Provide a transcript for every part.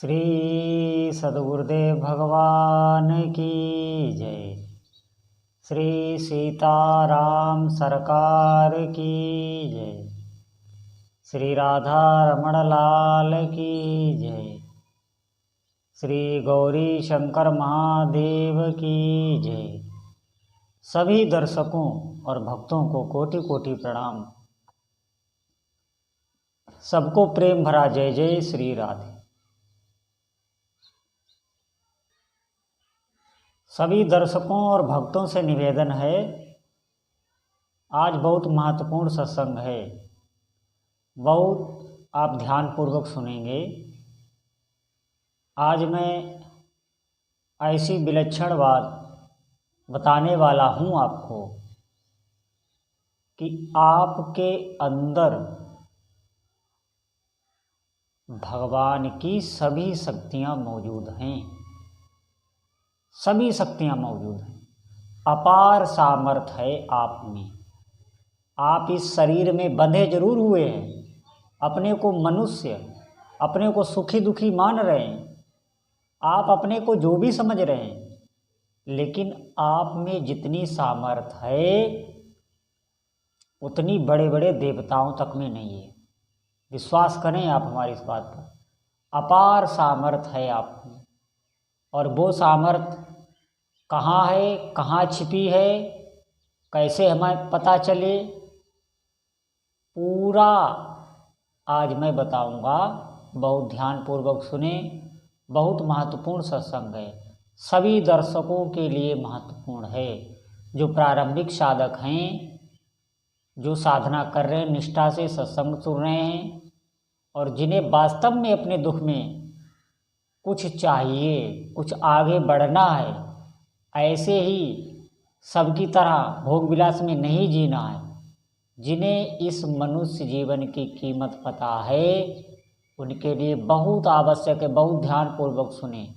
श्री सद्गुरुदेव भगवान की जय। श्री सीताराम सरकार की जय। श्री राधा रमण लाल की जय। श्री गौरी शंकर महादेव की जय। सभी दर्शकों और भक्तों को कोटि कोटि प्रणाम। सबको प्रेम भरा जय जय श्री राधे। सभी दर्शकों और भक्तों से निवेदन है, आज बहुत महत्वपूर्ण सत्संग है, बहुत आप ध्यानपूर्वक सुनेंगे। आज मैं ऐसी विलक्षण बात बताने वाला हूँ आपको कि आपके अंदर भगवान की सभी शक्तियाँ मौजूद हैं, सभी शक्तियाँ मौजूद हैं। अपार सामर्थ्य है आप में। आप इस शरीर में बंधे जरूर हुए हैं, अपने को मनुष्य, अपने को सुखी दुखी मान रहे हैं, आप अपने को जो भी समझ रहे हैं, लेकिन आप में जितनी सामर्थ्य है उतनी बड़े बड़े देवताओं तक में नहीं है। विश्वास करें आप हमारी इस बात पर। अपार सामर्थ्य है आप में, और वो सामर्थ्य कहाँ है, कहाँ छिपी है, कैसे हमें पता चले, पूरा आज मैं बताऊंगा। बहुत ध्यानपूर्वक सुने, बहुत महत्वपूर्ण सत्संग है, सभी दर्शकों के लिए महत्वपूर्ण है। जो प्रारंभिक साधक हैं, जो साधना कर रहे हैं, निष्ठा से सत्संग सुन रहे हैं, और जिन्हें वास्तव में अपने दुख में कुछ चाहिए, कुछ आगे बढ़ना है, ऐसे ही सबकी तरह भोग विलास में नहीं जीना है, जिन्हें इस मनुष्य जीवन की कीमत पता है, उनके लिए बहुत आवश्यक है। बहुत ध्यानपूर्वक सुने,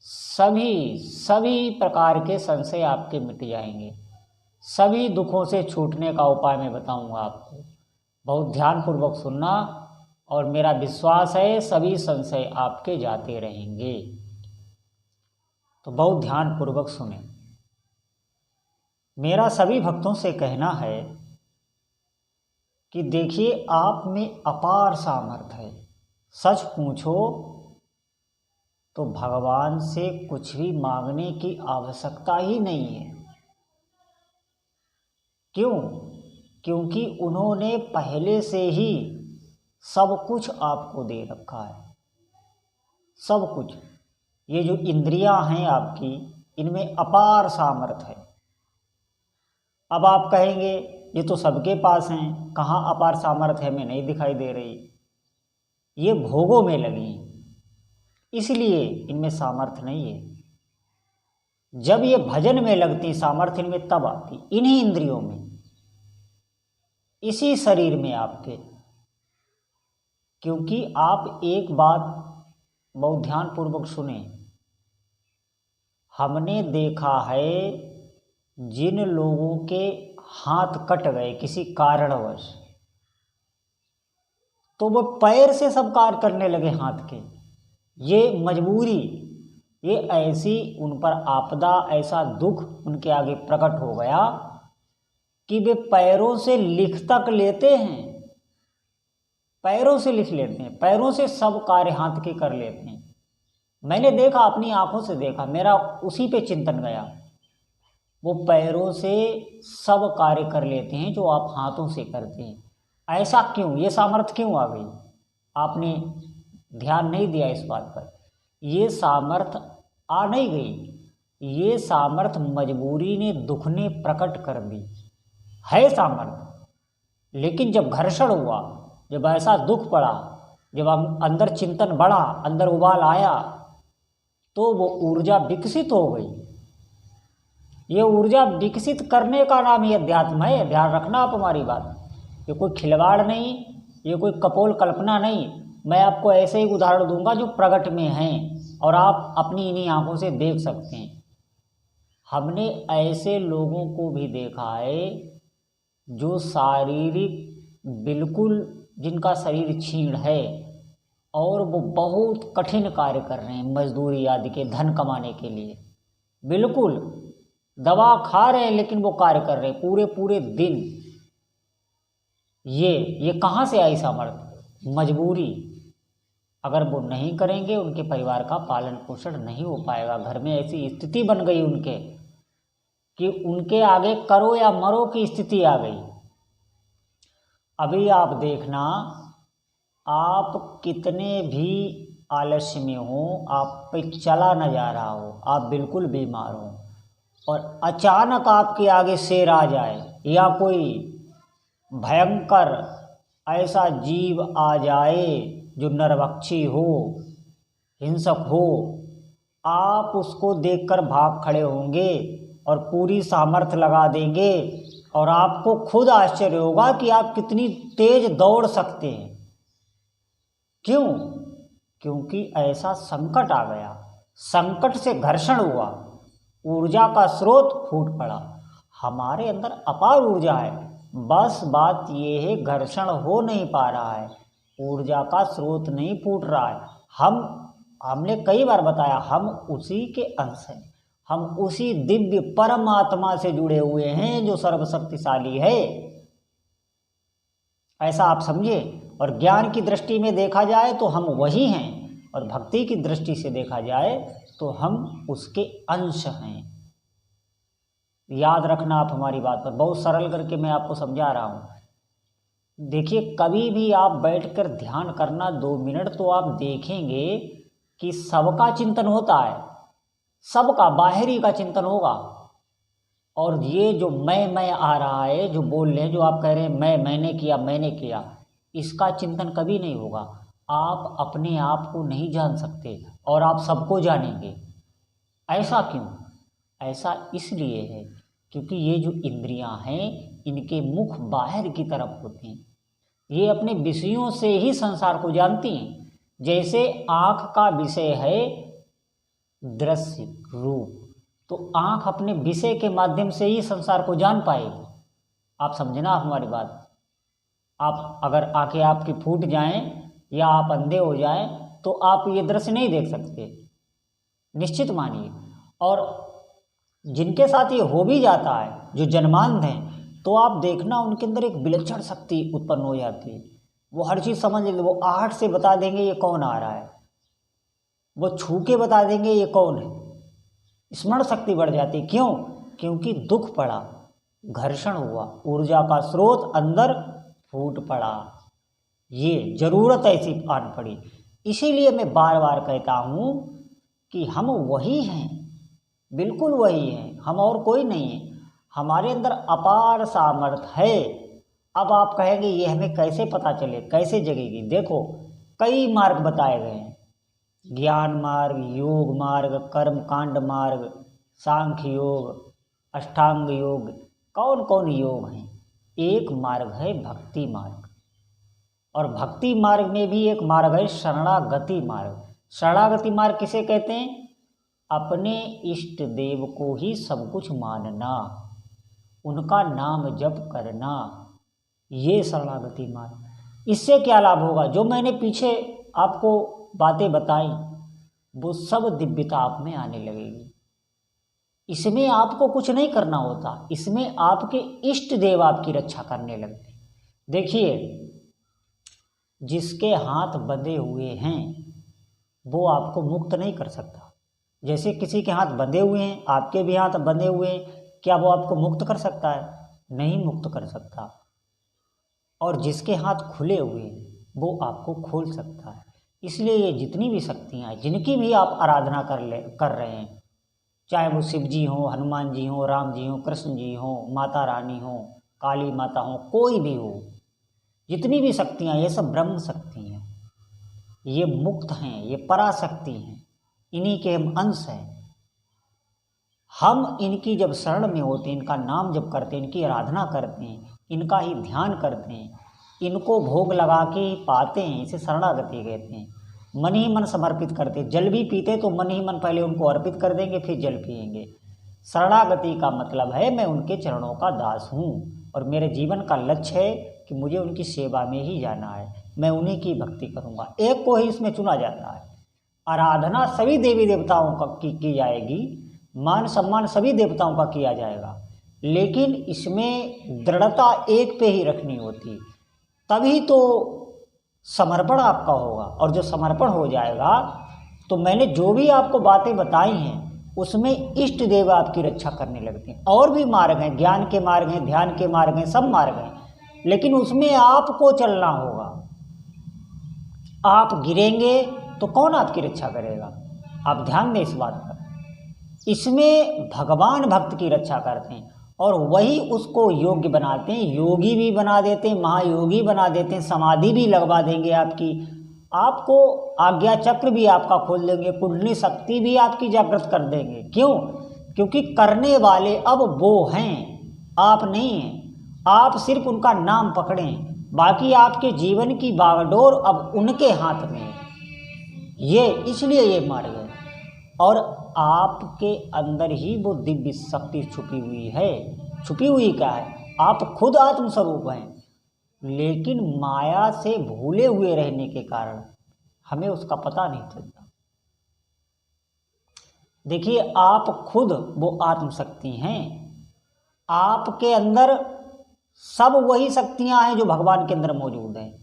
सभी प्रकार के संशय आपके मिट जाएंगे, सभी दुखों से छूटने का उपाय मैं बताऊंगा आपको। बहुत ध्यानपूर्वक सुनना, और मेरा विश्वास है सभी संशय आपके जाते रहेंगे। तो बहुत ध्यानपूर्वक सुने। मेरा सभी भक्तों से कहना है कि देखिए, आप में अपार सामर्थ्य है। सच पूछो तो भगवान से कुछ भी मांगने की आवश्यकता ही नहीं है। क्यों? क्योंकि उन्होंने पहले से ही सब कुछ आपको दे रखा है, सब कुछ। ये जो इंद्रियां हैं आपकी, इनमें अपार सामर्थ्य है। अब आप कहेंगे ये तो सबके पास हैं, कहाँ अपार सामर्थ्य है, में नहीं दिखाई दे रही। ये भोगों में लगी, इसलिए इनमें सामर्थ्य नहीं है। जब ये भजन में लगती, सामर्थ्य इनमें तब आती, इन्हीं इंद्रियों में, इसी शरीर में आपके। क्योंकि आप एक बात बहुत ध्यानपूर्वक सुने, हमने देखा है जिन लोगों के हाथ कट गए किसी कारणवश, तो वो पैर से सब कार्य करने लगे हाथ के। ये मजबूरी, ये ऐसी उन पर आपदा, ऐसा दुख उनके आगे प्रकट हो गया कि वे पैरों से लिख तक लेते हैं, पैरों से लिख लेते हैं, पैरों से सब कार्य हाथ के कर लेते हैं। मैंने देखा, अपनी आंखों से देखा, मेरा उसी पे चिंतन गया। वो पैरों से सब कार्य कर लेते हैं जो आप हाथों से करते हैं। ऐसा क्यों? ये सामर्थ्य क्यों आ गई? आपने ध्यान नहीं दिया इस बात पर। ये सामर्थ्य आ नहीं गई, ये सामर्थ्य मजबूरी ने, दुख ने प्रकट कर दी है सामर्थ्य। लेकिन जब घर्षण हुआ, जब ऐसा दुख पड़ा, जब हम अंदर चिंतन बढ़ा, अंदर उबाल आया, तो वो ऊर्जा विकसित हो गई। ये ऊर्जा विकसित करने का नाम ही अध्यात्म है। ध्यान रखना आप हमारी बात। ये कोई खिलवाड़ नहीं, ये कोई कपोल कल्पना नहीं। मैं आपको ऐसे ही उदाहरण दूंगा जो प्रगट में हैं, और आप अपनी इन्हीं आंखों से देख सकते हैं। हमने ऐसे लोगों को भी देखा है जो शारीरिक बिल्कुल, जिनका शरीर क्षीण है, और वो बहुत कठिन कार्य कर रहे हैं, मजदूरी आदि के धन कमाने के लिए। बिल्कुल दवा खा रहे हैं लेकिन वो कार्य कर रहे हैं पूरे पूरे दिन। ये कहाँ से आई सामर्थ्य? मजबूरी। अगर वो नहीं करेंगे उनके परिवार का पालन पोषण नहीं हो पाएगा। घर में ऐसी स्थिति बन गई उनके कि उनके आगे करो या मरो की स्थिति आ गई। अभी आप देखना, आप कितने भी आलस्य में हो, आप पे चला न जा रहा हो, आप बिल्कुल बीमार हो और अचानक आपके आगे शेर आ जाए या कोई भयंकर ऐसा जीव आ जाए जो नरभक्षी हो, हिंसक हो, आप उसको देखकर भाग खड़े होंगे और पूरी सामर्थ्य लगा देंगे और आपको खुद आश्चर्य होगा कि आप कितनी तेज दौड़ सकते हैं। क्यों? क्योंकि ऐसा संकट आ गया, संकट से घर्षण हुआ, ऊर्जा का स्रोत फूट पड़ा। हमारे अंदर अपार ऊर्जा है, बस बात ये है घर्षण हो नहीं पा रहा है, ऊर्जा का स्रोत नहीं फूट रहा है। हमने कई बार बताया, हम उसी के अंश हैं, हम उसी दिव्य परमात्मा से जुड़े हुए हैं जो सर्वशक्तिशाली है, ऐसा आप समझिए। और ज्ञान की दृष्टि में देखा जाए तो हम वही हैं, और भक्ति की दृष्टि से देखा जाए तो हम उसके अंश हैं। याद रखना आप हमारी बात पर, बहुत सरल करके मैं आपको समझा रहा हूँ। देखिए, कभी भी आप बैठकर ध्यान करना 2 मिनट, तो आप देखेंगे कि सबका चिंतन होता है, सबका बाहरी का चिंतन होगा। और ये जो मैं आ रहा है, जो बोल रहे हैं, जो आप कह रहे हैं मैंने किया, इसका चिंतन कभी नहीं होगा। आप अपने आप को नहीं जान सकते और आप सबको जानेंगे। ऐसा क्यों? ऐसा इसलिए है क्योंकि ये जो इंद्रियां हैं, इनके मुख बाहर की तरफ होते हैं। ये अपने विषयों से ही संसार को जानती हैं। जैसे आँख का विषय है दृश्य रूप, तो आँख अपने विषय के माध्यम से ही संसार को जान पाएगी। आप समझना हमारी बात। आप अगर आंखें आपकी फूट जाएं या आप अंधे हो जाएं तो आप ये दृश्य नहीं देख सकते, निश्चित मानिए। और जिनके साथ ये हो भी जाता है, जो जन्मांध हैं, तो आप देखना उनके अंदर एक विलक्षण शक्ति उत्पन्न हो जाती है। वो हर चीज़ समझ लेंगे, वो आहट से बता देंगे ये कौन आ रहा है, वो छू के बता देंगे ये कौन है। स्मरण शक्ति बढ़ जाती। क्यों? क्योंकि दुख पड़ा, घर्षण हुआ, ऊर्जा का स्रोत अंदर फूट पड़ा, ये जरूरत ऐसी आन पड़ी। इसीलिए मैं बार बार कहता हूँ कि हम वही हैं, बिल्कुल वही हैं, हम और कोई नहीं है। हमारे अंदर अपार सामर्थ्य है। अब आप कहेंगे ये हमें कैसे पता चले, कैसे जगेगी? देखो, कई मार्ग बताए गए हैं, ज्ञान मार्ग, योग मार्ग, कर्म कांड मार्ग, सांख्य योग, अष्टांग योग, कौन कौन योग हैं। एक मार्ग है भक्ति मार्ग, और भक्ति मार्ग में भी एक मार्ग है शरणागति मार्ग। शरणागति मार्ग किसे कहते हैं? अपने इष्ट देव को ही सब कुछ मानना, उनका नाम जप करना, ये शरणागति मार्ग। इससे क्या लाभ होगा? जो मैंने पीछे आपको बातें बताई वो सब दिव्यता आप में आने लगेगी। इसमें आपको कुछ नहीं करना होता, इसमें आपके इष्ट देव आपकी रक्षा करने लगते हैं। देखिए, जिसके हाथ बंधे हुए हैं वो आपको मुक्त नहीं कर सकता। जैसे किसी के हाथ बंधे हुए हैं, आपके भी हाथ बंधे हुए हैं, क्या वो आपको मुक्त कर सकता है? नहीं मुक्त कर सकता। और जिसके हाथ खुले हुए हैं वो आपको खोल सकता है। इसलिए ये जितनी भी शक्तियाँ हैं, जिनकी भी आप आराधना कर रहे हैं, चाहे वो शिव जी हों, हनुमान जी हों, राम जी हों, कृष्ण जी हों, माता रानी हों, काली माता हों, कोई भी हो, जितनी भी शक्तियाँ, ये सब ब्रह्म शक्ति हैं, ये मुक्त हैं, ये पराशक्ति हैं, इन्हीं के हम अंश हैं। हम इनकी जब शरण में होते हैं, इनका नाम जब करते हैं, इनकी आराधना करते हैं, इनका ही ध्यान करते हैं, इनको भोग लगा के ही पाते हैं, इसे शरणागति कहते हैं। मन ही मन समर्पित करते, जल भी पीते तो मन ही मन पहले उनको अर्पित कर देंगे, फिर जल पिएंगे। शरणागति का मतलब है मैं उनके चरणों का दास हूँ और मेरे जीवन का लक्ष्य है कि मुझे उनकी सेवा में ही जाना है। मैं उन्हीं की भक्ति करूँगा। एक को ही इसमें चुना जाता है। आराधना सभी देवी देवताओं का की जाएगी, मान सम्मान सभी देवताओं का किया जाएगा, लेकिन इसमें दृढ़ता एक पे ही रखनी होती, तभी तो समर्पण आपका होगा। और जो समर्पण हो जाएगा तो मैंने जो भी आपको बातें बताई हैं उसमें इष्ट देव आपकी रक्षा करने लगते हैं। और भी मार्ग हैं, ज्ञान के मार्ग हैं, ध्यान के मार्ग हैं, सब मार्ग हैं, लेकिन उसमें आपको चलना होगा। आप गिरेंगे तो कौन आपकी रक्षा करेगा? आप ध्यान दें इस बात पर। इसमें भगवान भक्त की रक्षा करते हैं और वही उसको योग्य बनाते हैं, योगी भी बना देते हैं, महायोगी बना देते हैं, समाधि भी लगवा देंगे आपकी, आपको आज्ञा चक्र भी आपका खोल देंगे, कुंडली शक्ति भी आपकी जागृत कर देंगे। क्यों? क्योंकि करने वाले अब वो हैं, आप नहीं हैं। आप सिर्फ उनका नाम पकड़ें, बाकी आपके जीवन की बागडोर अब उनके हाथ में है। ये इसलिए ये मार्ग है, और आपके अंदर ही वो दिव्य शक्ति छुपी हुई है। छुपी हुई क्या है? आप खुद आत्मस्वरूप हैं, लेकिन माया से भूले हुए रहने के कारण हमें उसका पता नहीं चलता। देखिए, आप खुद वो आत्मशक्ति हैं, आपके अंदर सब वही शक्तियां हैं जो भगवान के अंदर मौजूद हैं,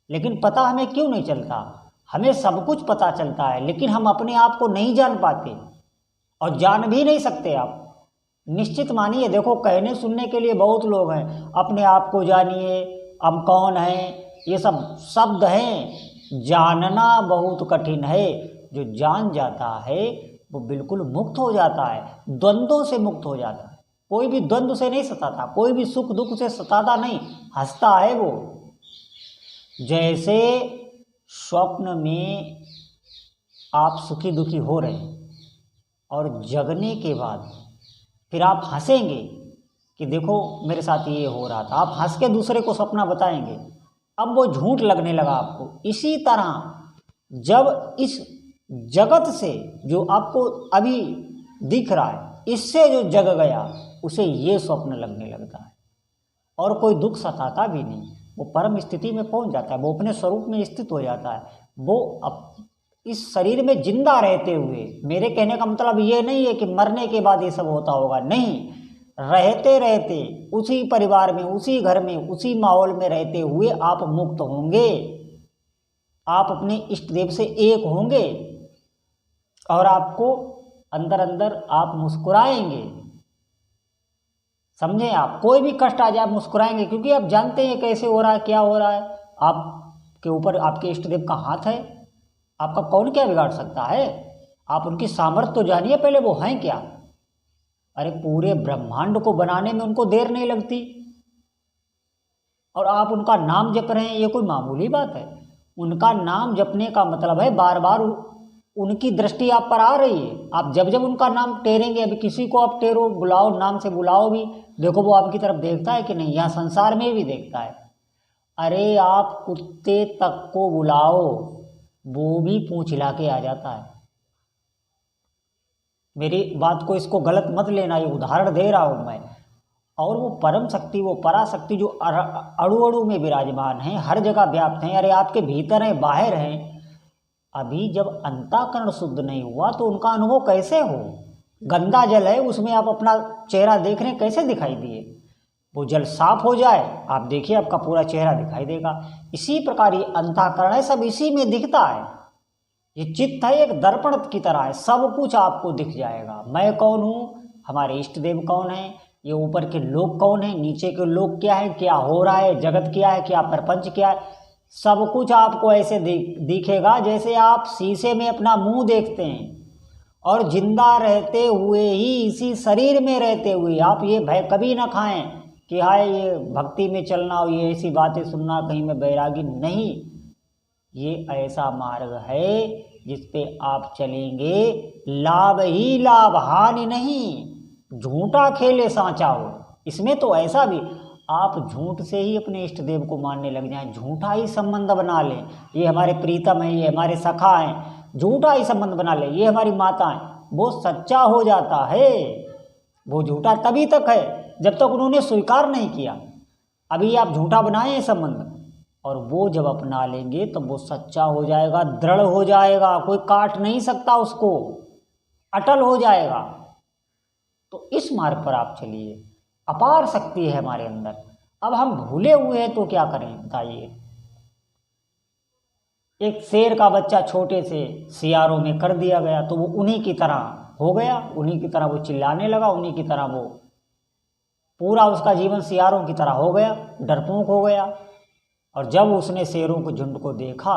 लेकिन पता हमें क्यों नहीं चलता? हमें सब कुछ पता चलता है, लेकिन हम अपने आप को नहीं जान पाते और जान भी नहीं सकते। आप निश्चित मानिए, देखो कहने सुनने के लिए बहुत लोग हैं, अपने आप को जानिए, हम कौन हैं, ये सब शब्द हैं, जानना बहुत कठिन है। जो जान जाता है वो बिल्कुल मुक्त हो जाता है, द्वंद्वों से मुक्त हो जाता है। कोई भी द्वंद्व से नहीं सताता, कोई भी सुख दुख से सताता नहीं, हंसता है वो। जैसे स्वप्न में आप सुखी दुखी हो रहे हैं और जगने के बाद फिर आप हंसेंगे कि देखो मेरे साथ ये हो रहा था, आप हंस के दूसरे को सपना बताएंगे, अब वो झूठ लगने लगा आपको। इसी तरह जब इस जगत से जो आपको अभी दिख रहा है, इससे जो जग गया उसे ये स्वप्न लगने लगता है, और कोई दुख सताता भी नहीं, वो परम स्थिति में पहुंच जाता है, वो अपने स्वरूप में स्थित हो जाता है। वो अब इस शरीर में जिंदा रहते हुए, मेरे कहने का मतलब ये नहीं है कि मरने के बाद ये सब होता होगा, नहीं, रहते रहते उसी परिवार में, उसी घर में, उसी माहौल में रहते हुए आप मुक्त होंगे, आप अपने इष्ट देव से एक होंगे, और आपको अंदर अंदर आप मुस्कुराएंगे। समझे? आप कोई भी कष्ट आ जाए आप मुस्कुराएंगे, क्योंकि आप जानते हैं कैसे हो रहा है, क्या हो रहा है। आपके ऊपर आपके इष्ट देव का हाथ है, आपका कौन क्या बिगाड़ सकता है? आप उनकी सामर्थ्य तो जानिए पहले, वो हैं क्या। अरे पूरे ब्रह्मांड को बनाने में उनको देर नहीं लगती, और आप उनका नाम जप रहे हैं, ये कोई मामूली बात है? उनका नाम जपने का मतलब है बार बार उनकी दृष्टि आप पर आ रही है। आप जब जब उनका नाम टेरेंगे, अभी किसी को आप टेरो, बुलाओ, नाम से बुलाओ भी, देखो वो आपकी तरफ देखता है कि नहीं, यहाँ संसार में भी देखता है। अरे आप कुत्ते तक को बुलाओ, वो भी पूंछ हिला के आ जाता है। मेरी बात को, इसको गलत मत लेना, ये उदाहरण दे रहा हूँ मैं। और वो परम शक्ति, वो पराशक्ति जो अणु अणु में विराजमान है, हर जगह व्याप्त हैं, अरे आपके भीतर हैं, बाहर हैं। अभी जब अंतःकरण शुद्ध नहीं हुआ तो उनका अनुभव कैसे हो? गंदा जल है, उसमें आप अपना चेहरा देख रहे हैं, कैसे दिखाई दिए? वो जल साफ हो जाए, आप देखिए आपका पूरा चेहरा दिखाई देगा। इसी प्रकार ये अंतःकरण है, सब इसी में दिखता है। ये चित्त है, एक दर्पण की तरह है, सब कुछ आपको दिख जाएगा। मैं कौन हूँ, हमारे इष्ट देव कौन है, ये ऊपर के लोग कौन है, नीचे के लोग क्या है, क्या हो रहा है, जगत क्या है, क्या प्रपंच क्या है, सब कुछ आपको ऐसे दिखेगा जैसे आप शीशे में अपना मुंह देखते हैं। और जिंदा रहते हुए ही, इसी शरीर में रहते हुए, आप ये भय कभी ना खाएं कि हाय ये भक्ति में चलना और ये ऐसी बातें सुनना, कहीं में बैरागी नहीं। ये ऐसा मार्ग है जिस पे आप चलेंगे, लाभ ही लाभ, हानि नहीं। झूठा खेले सांचा हो, इसमें तो ऐसा भी आप झूठ से ही अपने इष्ट देव को मानने लग जाएं, झूठा ही संबंध बना लें, ये हमारे प्रीतम है, ये हमारे सखा हैं, झूठा ही संबंध बना लें, ये हमारी माता हैं। वो सच्चा हो जाता है, वो झूठा तभी तक है जब तक उन्होंने स्वीकार नहीं किया। अभी आप झूठा बनाए हैं संबंध, और वो जब अपना लेंगे तब वो सच्चा हो जाएगा, दृढ़ हो जाएगा, कोई काट नहीं सकता उसको, अटल हो जाएगा। तो इस मार्ग पर आप चलिए, अपार शक्ति है हमारे अंदर। अब हम भूले हुए हैं तो क्या करें बताइए। एक शेर का बच्चा छोटे से सियारों में कर दिया गया तो वो उन्हीं की तरह हो गया, उन्हीं की तरह वो चिल्लाने लगा, उन्हीं की तरह वो पूरा उसका जीवन सियारों की तरह हो गया, डरपोक हो गया। और जब उसने शेरों के झुंड को देखा,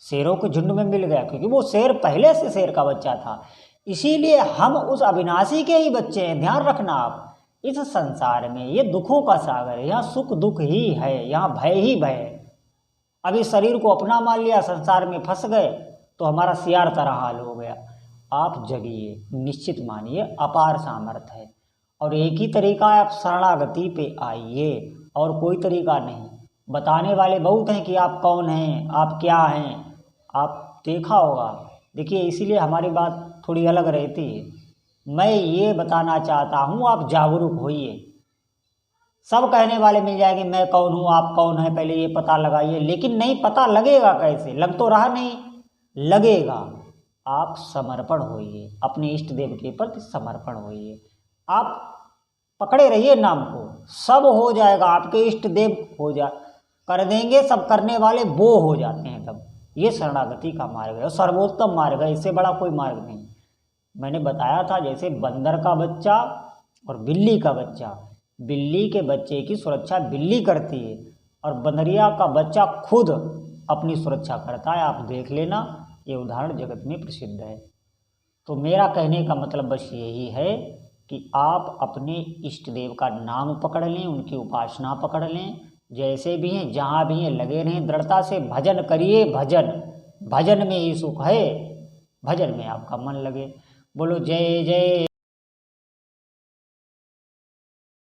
शेरों के झुंड में मिल गया, क्योंकि वो शेर पहले से शेर का बच्चा था। इसीलिए हम उस अविनाशी के ही बच्चे हैं। ध्यान रखना आप, इस संसार में ये दुखों का सागर है, यहाँ सुख दुख ही है, यहाँ भय ही भय है। अभी शरीर को अपना मान लिया, संसार में फंस गए तो हमारा सियार तरह हाल हो गया। आप जगिए, निश्चित मानिए अपार सामर्थ्य है। और एक ही तरीका है, आप शरणागति पे आइए, और कोई तरीका नहीं। बताने वाले बहुत हैं कि आप कौन हैं, आप क्या हैं, आप देखा होगा। देखिए इसीलिए हमारी बात थोड़ी अलग रहती है। मैं ये बताना चाहता हूँ, आप जागरूक होइए। सब कहने वाले मिल जाएंगे, मैं कौन हूँ, आप कौन है, पहले ये पता लगाइए। लेकिन नहीं, पता लगेगा कैसे? लग तो रहा नहीं, लगेगा। आप समर्पण होइए, अपने इष्ट देव के प्रति समर्पण होइए। आप पकड़े रहिए नाम को, सब हो जाएगा। आपके इष्ट देव हो जा कर देंगे, सब करने वाले वो हो जाते हैं तब। ये शरणागति का मार्ग है, सर्वोत्तम मार्ग है, इससे बड़ा कोई मार्ग नहीं। मैंने बताया था जैसे बंदर का बच्चा और बिल्ली का बच्चा, बिल्ली के बच्चे की सुरक्षा बिल्ली करती है और बंदरिया का बच्चा खुद अपनी सुरक्षा करता है। आप देख लेना, ये उदाहरण जगत में प्रसिद्ध है। तो मेरा कहने का मतलब बस यही है कि आप अपने इष्ट देव का नाम पकड़ लें, उनकी उपासना पकड़ लें, जैसे भी हैं जहाँ भी हैं लगे रहें, दृढ़ता से भजन करिए। भजन, भजन में ही सुख है, भजन में आपका मन लगे। बोलो जय जय।